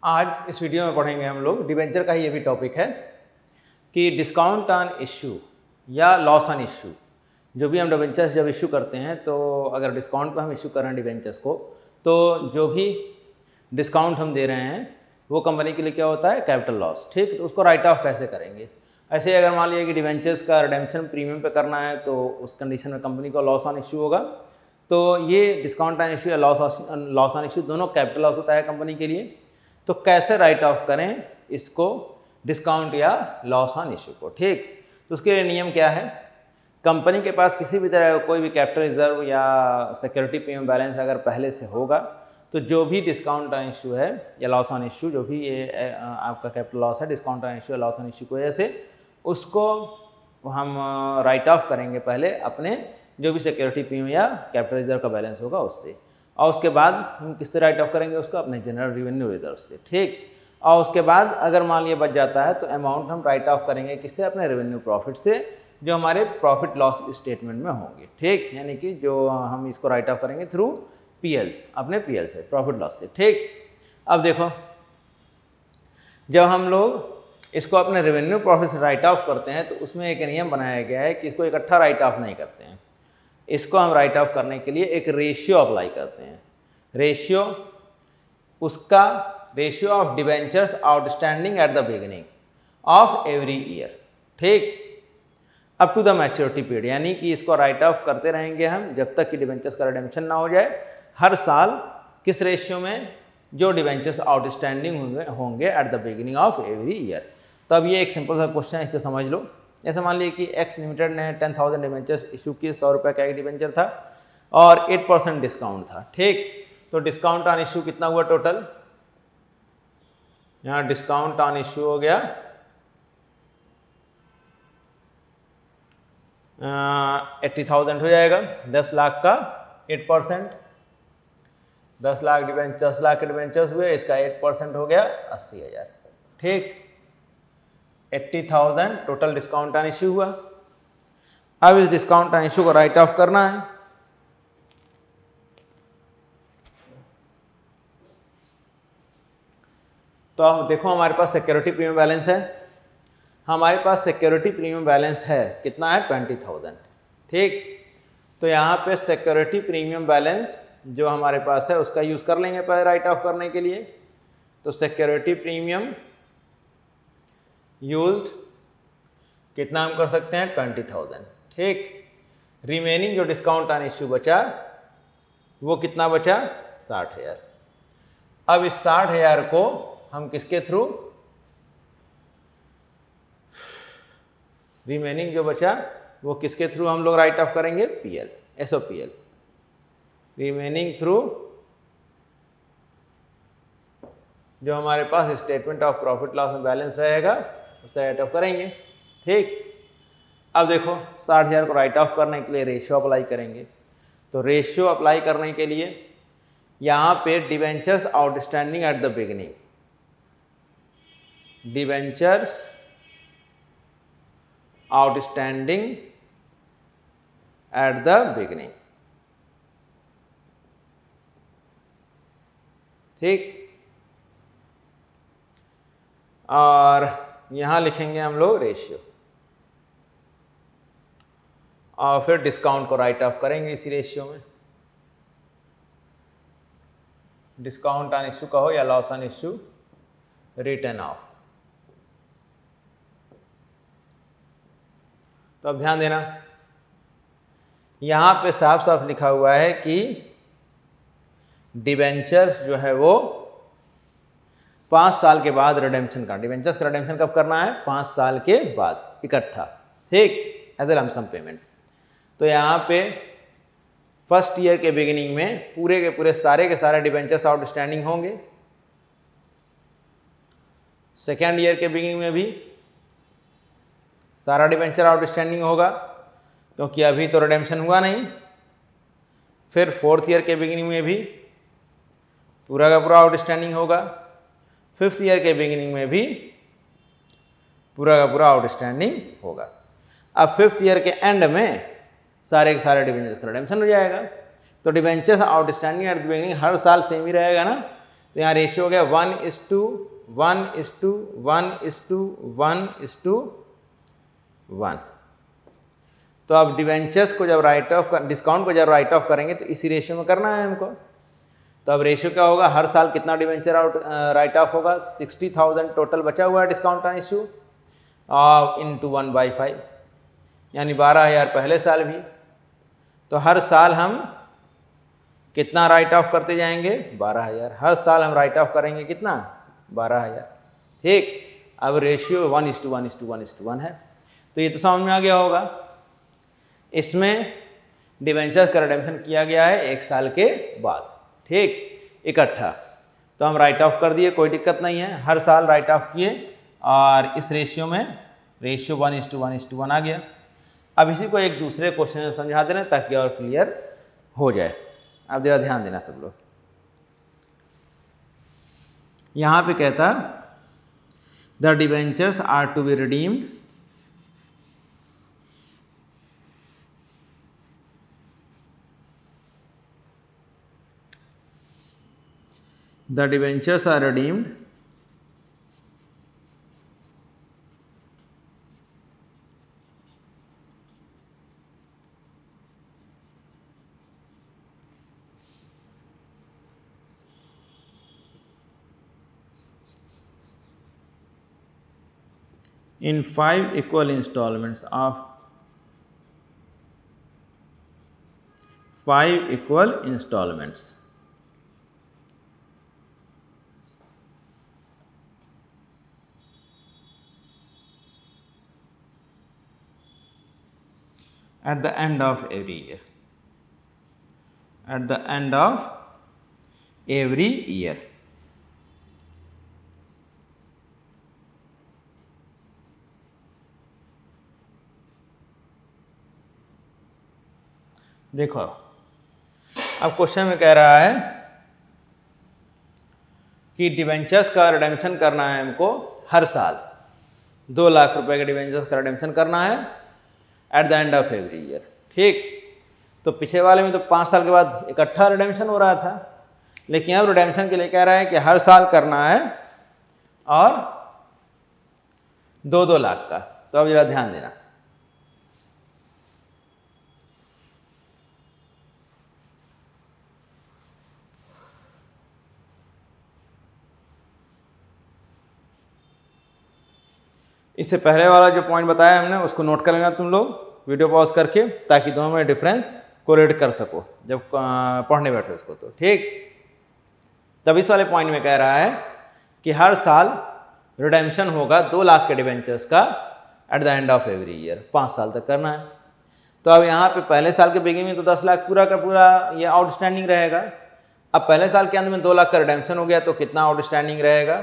आज इस वीडियो में पढ़ेंगे हम लोग डिबेंचर का ही ये भी टॉपिक है कि डिस्काउंट ऑन इश्यू या लॉस ऑन इश्यू। जो भी हम डिबेंचर्स जब इशू करते हैं तो अगर डिस्काउंट पर हम इशू कर रहे हैं डिबेंचर्स को, तो जो भी डिस्काउंट हम दे रहे हैं वो कंपनी के लिए क्या होता है, कैपिटल लॉस। ठीक, तो उसको राइट ऑफ कैसे करेंगे। ऐसे अगर मान लीजिए कि डिबेंचर्स का रिडेम्पशन प्रीमियम पे करना है तो उस कंडीशन में कंपनी को लॉस ऑन इश्यू होगा। तो ये डिस्काउंट ऑन इश्यू या लॉस ऑन इश्यू दोनों कैपिटल लॉस होता है कंपनी के लिए। तो कैसे राइट ऑफ करें इसको, डिस्काउंट या लॉस ऑन इश्यू को। ठीक, तो उसके लिए नियम क्या है, कंपनी के पास किसी भी तरह का कोई भी कैपिटल रिजर्व या सिक्योरिटी प्रीमियम बैलेंस अगर पहले से होगा तो जो भी डिस्काउंट ऑन इश्यू है या लॉस ऑन इश्यू, जो भी ये आपका कैपिटल लॉस है डिस्काउंट ऑन इश्यू या लॉस ऑन इश्यू की वजह से, उसको हम राइट ऑफ करेंगे पहले अपने जो भी सिक्योरिटी प्रीमियम या कैपिटल रिजर्व का बैलेंस होगा उससे, और उसके बाद हम किससे राइट ऑफ करेंगे उसको, अपने जनरल रेवेन्यू रिजर्व से। ठीक, और उसके बाद अगर मान लिया बच जाता है तो अमाउंट हम राइट ऑफ करेंगे किससे, अपने रेवेन्यू प्रॉफिट से, जो हमारे प्रॉफिट लॉस स्टेटमेंट में होंगे। ठीक, यानी कि जो हम इसको राइट ऑफ करेंगे थ्रू पीएल, अपने पीएल से, प्रॉफिट लॉस से। ठीक, अब देखो जब हम लोग इसको अपने रेवेन्यू प्रॉफिट से राइट ऑफ करते हैं तो उसमें एक नियम बनाया गया है कि इसको इकट्ठा राइट ऑफ नहीं करते हैं। इसको हम राइट ऑफ करने के लिए एक रेशियो अप्लाई करते हैं। रेशियो, उसका ratio of debentures outstanding at the beginning of every year. ठीक, up to the maturity period, यानी कि इसको राइट ऑफ करते रहेंगे हम जब तक कि डिबेंचर्स का रिडेम्पशन ना हो जाए। हर साल किस रेशियो में, जो डिबेंचर्स आउटस्टैंडिंग होंगे eight the beginning of every year. तो अब ये एक सिंपल सा क्वेश्चन है, इसे समझ लो। ऐसे मान लीजिए कि एक्स लिमिटेड ने 10,000 डिबेंचर्स इशू किए, 100 रुपये का एक डिबेंचर था और 8% डिस्काउंट था। ठीक, तो डिस्काउंट ऑन इशू कितना हुआ टोटल, यहाँ डिस्काउंट ऑन इशू हो गया 80,000 हो जाएगा। 10 लाख का 8%, 10 लाख के डिबेंचर्स हुए, इसका 8% हो गया 80,000। ठीक, 80,000 टोटल डिस्काउंट ऑन इश्यू हुआ। अब इस डिस्काउंट ऑन इश्यू को राइट ऑफ करना है। तो अब देखो हमारे पास सिक्योरिटी प्रीमियम बैलेंस है, हमारे पास सिक्योरिटी प्रीमियम बैलेंस है कितना है, 20,000। ठीक, तो यहाँ पे सिक्योरिटी प्रीमियम बैलेंस जो हमारे पास है उसका यूज़ कर लेंगे पहले राइट ऑफ करने के लिए। तो सिक्योरिटी प्रीमियम यूज्ड कितना हम कर सकते हैं, 20,000। ठीक, रिमेनिंग जो डिस्काउंट ऑन इश्यू बचा वो कितना बचा, 60,000। अब इस 60,000 को हम किसके थ्रू, रिमेनिंग जो बचा वो किसके थ्रू हम लोग राइट ऑफ करेंगे, पीएल, एसओपीएल, रिमेनिंग थ्रू जो हमारे पास स्टेटमेंट ऑफ प्रॉफिट लॉस में बैलेंस रहेगा उसे राइट ऑफ करेंगे। ठीक, अब देखो 60,000 को राइट ऑफ करने के लिए रेशियो अप्लाई करेंगे। तो रेशियो अप्लाई करने के लिए यहाँ पे debentures outstanding at the beginning, debentures outstanding at the beginning. ठीक, और यहाँ लिखेंगे हम लोग रेशियो, और फिर डिस्काउंट को राइट ऑफ करेंगे इसी रेशियो में। डिस्काउंट ऑन इश्यू का हो या loss on issue, return of. तो अब ध्यान देना, यहाँ पे साफ साफ लिखा हुआ है कि डिबेंचर्स जो है वो 5 साल के बाद रिडेम्पशन का, डिबेंचर्स का रिडेम्पशन कब करना है, 5 साल के बाद इकट्ठा। ठीक, एज ए लमसम पेमेंट। तो यहाँ पे फर्स्ट ईयर के बिगिनिंग में पूरे के पूरे सारे के सारे डिबेंचर्स आउटस्टैंडिंग होंगे। सेकेंड ईयर के बिगिनिंग में भी सारा डिबेंचर आउटस्टैंडिंग होगा क्योंकि अभी तो रिडेम्पशन हुआ नहीं। फिर फोर्थ ईयर के बिगिनिंग में भी पूरा का पूरा आउटस्टैंडिंग होगा। फिफ्थ ईयर के बिगिनिंग में भी पूरा का पूरा आउटस्टैंडिंग होगा। अब फिफ्थ ईयर के एंड में सारे के सारे डिबेंचर्स का रिडेम्पशन हो जाएगा। तो debentures outstanding at the beginning हर साल सेम ही रहेगा ना, तो यहाँ रेशियो हो गया 1:1:1:1:1। तो अब डिवेंचर्स को जब डिस्काउंट को जब राइट ऑफ करेंगे तो इसी रेशियो में करना है हमको। तो अब रेशियो क्या होगा, हर साल कितना डिवेंचर राइट ऑफ होगा, 60,000 टोटल बचा हुआ है डिस्काउंट ऑन इशू इंटू 1/5, यानी 12,000 पहले साल भी। तो हर साल हम कितना राइट ऑफ करते जाएंगे, 12,000। हर साल हम राइट ऑफ करेंगे कितना, 12,000। ठीक, अब रेशियो 1:1:1:1 है। तो ये तो समझ में आ गया होगा। इसमें डिवेंचर्स का रिडेम्पशन किया गया है 1 साल के बाद, ठीक, इकट्ठा। तो हम राइट ऑफ कर दिए, कोई दिक्कत नहीं है, हर साल राइट ऑफ किए और इस रेशियो में रेशियो 1:1:1 आ गया। अब इसी को एक दूसरे क्वेश्चन में समझा दे रहे हैं ताकि और क्लियर हो जाए। अब जरा ध्यान देना सब लोग। यहाँ पे कहता the debentures are to be redeemed the debentures are redeemed in 5 equal installments of 5 equal installments at the end of every year. At the end of every year. देखो अब क्वेश्चन में कह रहा है कि डिवेंचर्स का रिडेम्पशन करना है हमको हर साल, 2 लाख रुपए के डिवेंचर्स का रिडेम्पशन करना है at the end of every year. ठीक, तो पिछले वाले में तो 5 साल के बाद इकट्ठा रिडेम्पशन हो रहा था, लेकिन अब रिडेम्पशन के लिए कह रहा है कि हर साल करना है और 2-2 लाख का। तो अब जरा ध्यान देना। इससे पहले वाला जो पॉइंट बताया हमने उसको नोट कर लेना तुम लोग वीडियो पॉज करके, ताकि दोनों में डिफरेंस कोरिलेट कर सको जब पढ़ने बैठो इसको। तो ठीक, तब इस वाले पॉइंट में कह रहा है कि हर साल रिडेम्पशन होगा 2 लाख के डिवेंचर्स का at the end of every year, 5 साल तक करना है। तो अब यहाँ पे पहले साल के बिगिनिंग में तो 10 लाख पूरा का पूरा ये आउटस्टैंडिंग रहेगा। अब पहले साल के अंत में 2 लाख का रिडेम्पशन हो गया तो कितना आउटस्टैंडिंग रहेगा,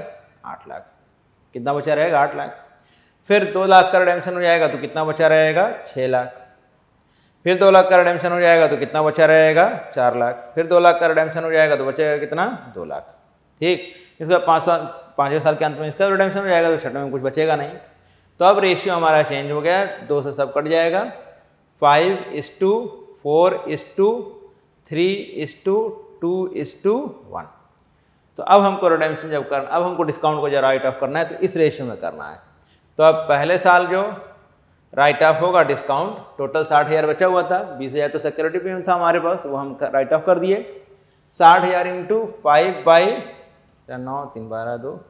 8 लाख। कितना बचा रहेगा, 8 लाख। फिर 2 लाख का रिडेम्पशन हो जाएगा तो कितना बचा रहेगा, 6 लाख। फिर 2 लाख का रिडेम्पशन हो जाएगा तो कितना बचा रहेगा, 4 लाख। फिर 2 लाख का रिडेम्पशन हो जाएगा तो बचेगा कितना, 2 लाख। ठीक, इसका 5वें साल के अंत में इसका रिडेम्पशन हो जाएगा तो 6वें में कुछ बचेगा नहीं। तो अब रेशियो हमारा चेंज हो गया, 2 से सब कट जाएगा, 5:4:3:2:1। तो अब हमको रिडेम्पशन जब करना, अब हमको डिस्काउंट को जब राइट ऑफ करना है तो इस रेशियो में करना है। तो अब पहले साल जो राइट ऑफ होगा डिस्काउंट, टोटल 60,000 बचा हुआ था, 20,000 तो सिक्योरिटी पेमेंट था हमारे पास, वो हम राइट ऑफ कर दिए। 60,000 इंटू 5/9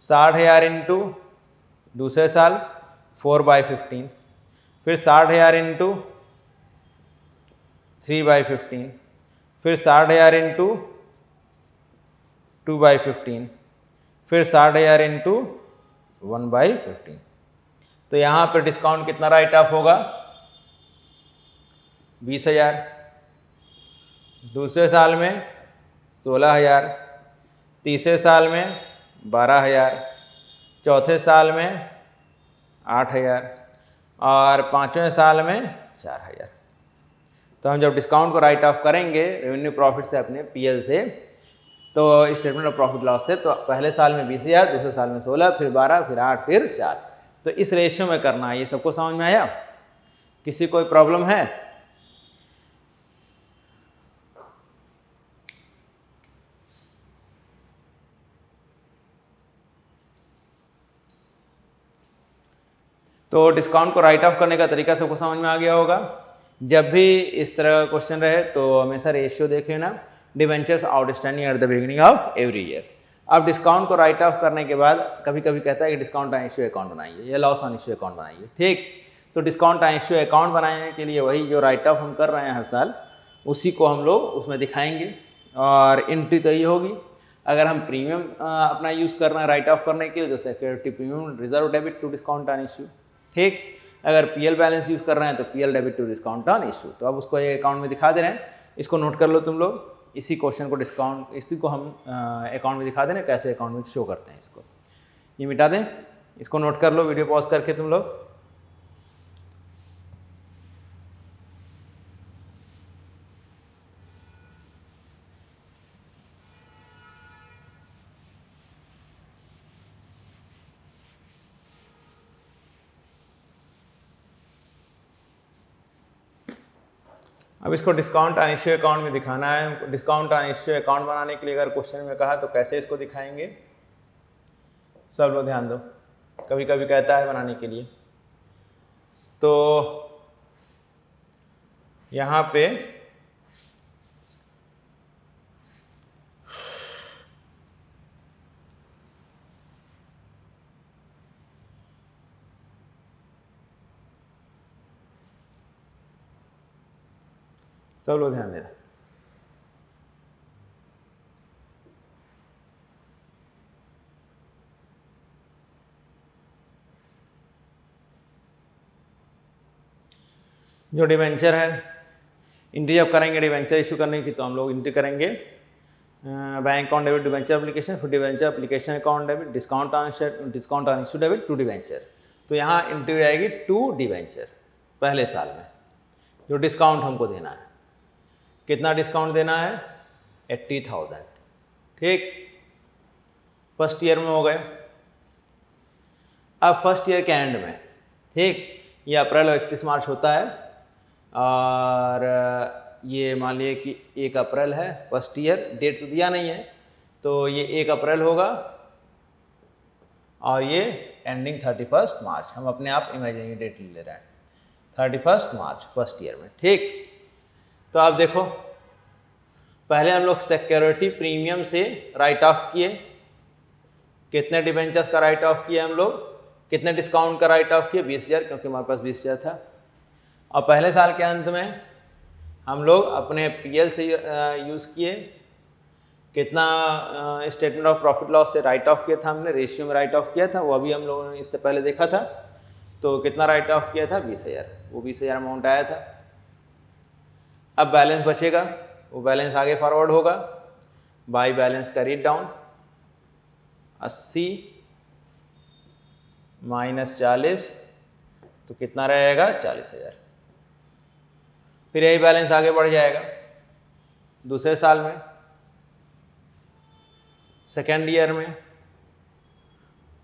60,000 इंटू दूसरे साल 4/15, फिर 60,000 इंटू 3/15, फिर 60,000 इंटू 2/15, फिर 60,000 इंटू 1/15। तो यहाँ पर डिस्काउंट कितना राइट ऑफ होगा, 20,000। दूसरे साल में 16,000, तीसरे साल में 12,000, चौथे साल में 8,000 और 5वें साल में 4,000। तो हम जब डिस्काउंट को राइट ऑफ करेंगे रेवेन्यू प्रॉफिट से अपने पीएल से, तो स्टेटमेंट ऑफ प्रॉफिट लॉस से, तो पहले साल में 20,000, दूसरे साल में 16, फिर 12, फिर 8, फिर 4। तो इस रेशियो में करना है। ये सबको समझ में आया? किसी कोई प्रॉब्लम है? तो डिस्काउंट को राइट ऑफ करने का तरीका सबको समझ में आ गया होगा। जब भी इस तरह का क्वेश्चन रहे तो हमेशा रेशियो देख लेना, debentures outstanding at the beginning of every year. अब डिस्काउंट को राइट ऑफ करने के बाद कभी कभी कहता है कि डिस्काउंट ऑन इश्यू अकाउंट बनाइए या लॉस ऑन इश्यू अकाउंट बनाइए, ठीक। तो डिस्काउंट ऑन इश्यू अकाउंट बनाने के लिए वही जो राइट ऑफ हम कर रहे हैं हर साल, उसी को हम लोग उसमें दिखाएंगे और एंट्री तो ये होगी। अगर हम प्रीमियम अपना यूज़ कर रहे हैं राइट ऑफ करने के लिए तो security premium reserve debit to discount on issue, ठीक। अगर पीएल बैलेंस यूज़ कर रहे हैं तो PL debit to discount on issue. तो अब उसको ये अकाउंट में दिखा दे रहे हैं, इसको नोट कर लो तुम लोग। इसी क्वेश्चन को डिस्काउंट, इसी को हम अकाउंट में दिखा दें कैसे अकाउंट में शो करते हैं। इसको ये मिटा दें, इसको नोट कर लो वीडियो पॉज करके तुम लोग। अब इसको डिस्काउंट ऑन इश्यू अकाउंट में दिखाना है। डिस्काउंट ऑन इश्यू अकाउंट बनाने के लिए अगर क्वेश्चन में कहा तो कैसे इसको दिखाएंगे, सब लोग ध्यान दो। कभी कभी कहता है बनाने के लिए, तो यहाँ पे सब लोग ध्यान देना। जो डिवेंचर है, एंट्री जब करेंगे डिवेंचर इशू करने की तो हम लोग एंट्री करेंगे bank account debit debenture application, फिर debenture application account debit, discount on issue debit to debenture. तो यहाँ एंट्री आएगी टू डिवेंचर पहले साल में। जो डिस्काउंट हमको देना है, कितना डिस्काउंट देना है, 80,000, ठीक। फर्स्ट ईयर में हो गए। अब फर्स्ट ईयर के एंड में, ठीक, ये अप्रैल और 31 मार्च होता है और ये मान लिए कि 1 अप्रैल है फर्स्ट ईयर, डेट तो दिया नहीं है, तो ये 1 अप्रैल होगा और ये एंडिंग 31 मार्च। हम अपने आप इमेजिनरी डेट ले रहे हैं 31 मार्च फर्स्ट ईयर में, ठीक। तो आप देखो, पहले हम लोग सिक्योरिटी प्रीमियम से राइट ऑफ किए। कितने डिवेंचर्स का राइट ऑफ किए हम लोग, कितने डिस्काउंट का राइट ऑफ किए, 20,000, क्योंकि हमारे पास 20,000 था। और पहले साल के अंत में हम लोग अपने पीएल से यूज़ किए। कितना स्टेटमेंट ऑफ प्रॉफिट लॉस से राइट ऑफ किया था हमने, रेशियो में राइट ऑफ किया था, वो अभी हम लोगों ने इससे पहले देखा था। तो कितना राइट ऑफ किया था, 20,000, वो 20,000 अमाउंट आया था। अब बैलेंस बचेगा, वो बैलेंस आगे फॉरवर्ड होगा by balance carried down, 80 minus 40, तो कितना रहेगा, 40,000। फिर यही बैलेंस आगे बढ़ जाएगा दूसरे साल में, सेकेंड ईयर में,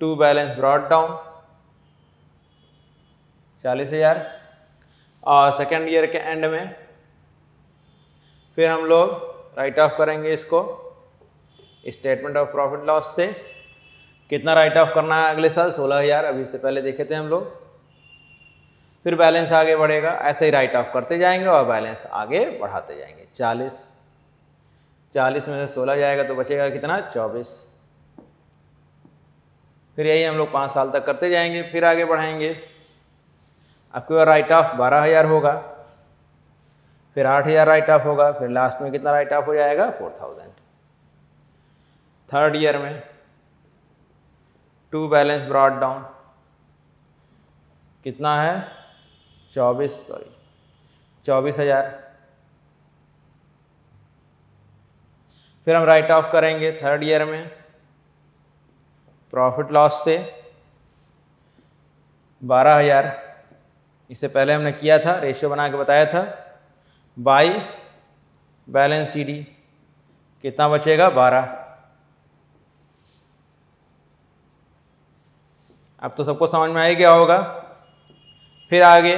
टू बैलेंस ब्रॉट डाउन 40,000। और सेकेंड ईयर के एंड में फिर हम लोग राइट ऑफ करेंगे इसको स्टेटमेंट ऑफ प्रॉफिट लॉस से। कितना राइट ऑफ करना है अगले साल, 16,000, अभी से पहले देखे थे हम लोग। फिर बैलेंस आगे बढ़ेगा, ऐसे ही राइट ऑफ करते जाएंगे और बैलेंस आगे बढ़ाते जाएंगे। 40 में से 16 जाएगा तो बचेगा कितना, 24। फिर यही हम लोग 5 साल तक करते जाएंगे, फिर आगे बढ़ाएंगे। आपके पास राइट ऑफ 12,000 होगा, फिर 8,000 राइट ऑफ होगा, फिर लास्ट में कितना राइट ऑफ हो जाएगा, 4,000। थर्ड ईयर में टू बैलेंस ब्रॉट डाउन कितना है, 24,000। फिर हम राइट ऑफ करेंगे थर्ड ईयर में प्रॉफिट लॉस से 12,000। इससे पहले हमने किया था, रेशियो बना के बताया था, बाई बैलेंस सीडी कितना बचेगा, 12। अब तो सबको समझ में आ ही गया होगा। फिर आगे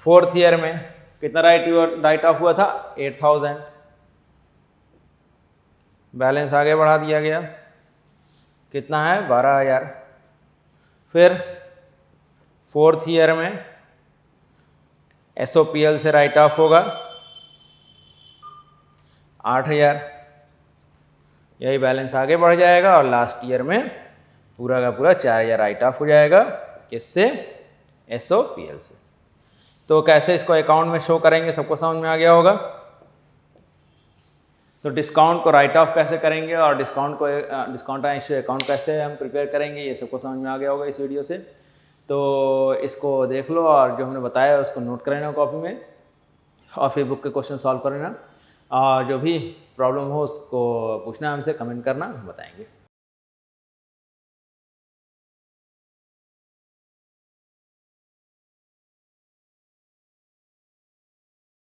फोर्थ ईयर में कितना राइट ऑफ हुआ था, 8,000। बैलेंस आगे बढ़ा दिया गया, कितना है, 12,000। फिर 4th ईयर में SOPL से राइट ऑफ होगा 8,000, यही बैलेंस आगे बढ़ जाएगा और लास्ट ईयर में पूरा का पूरा 4,000 राइट ऑफ हो जाएगा। किससे? SOPL से। तो कैसे इसको अकाउंट में शो करेंगे, सबको समझ में आ गया होगा। तो डिस्काउंट को राइट ऑफ कैसे करेंगे और डिस्काउंट ऑन इश्यू अकाउंट कैसे हम प्रिपेयर करेंगे, ये सबको समझ में आ गया होगा इस वीडियो से। तो इसको देख लो और जो हमने बताया उसको नोट कर लेना कॉपी में और फिर बुक के क्वेश्चन सॉल्व कर लेना और जो भी प्रॉब्लम हो उसको पूछना, हमसे कमेंट करना, बताएंगे।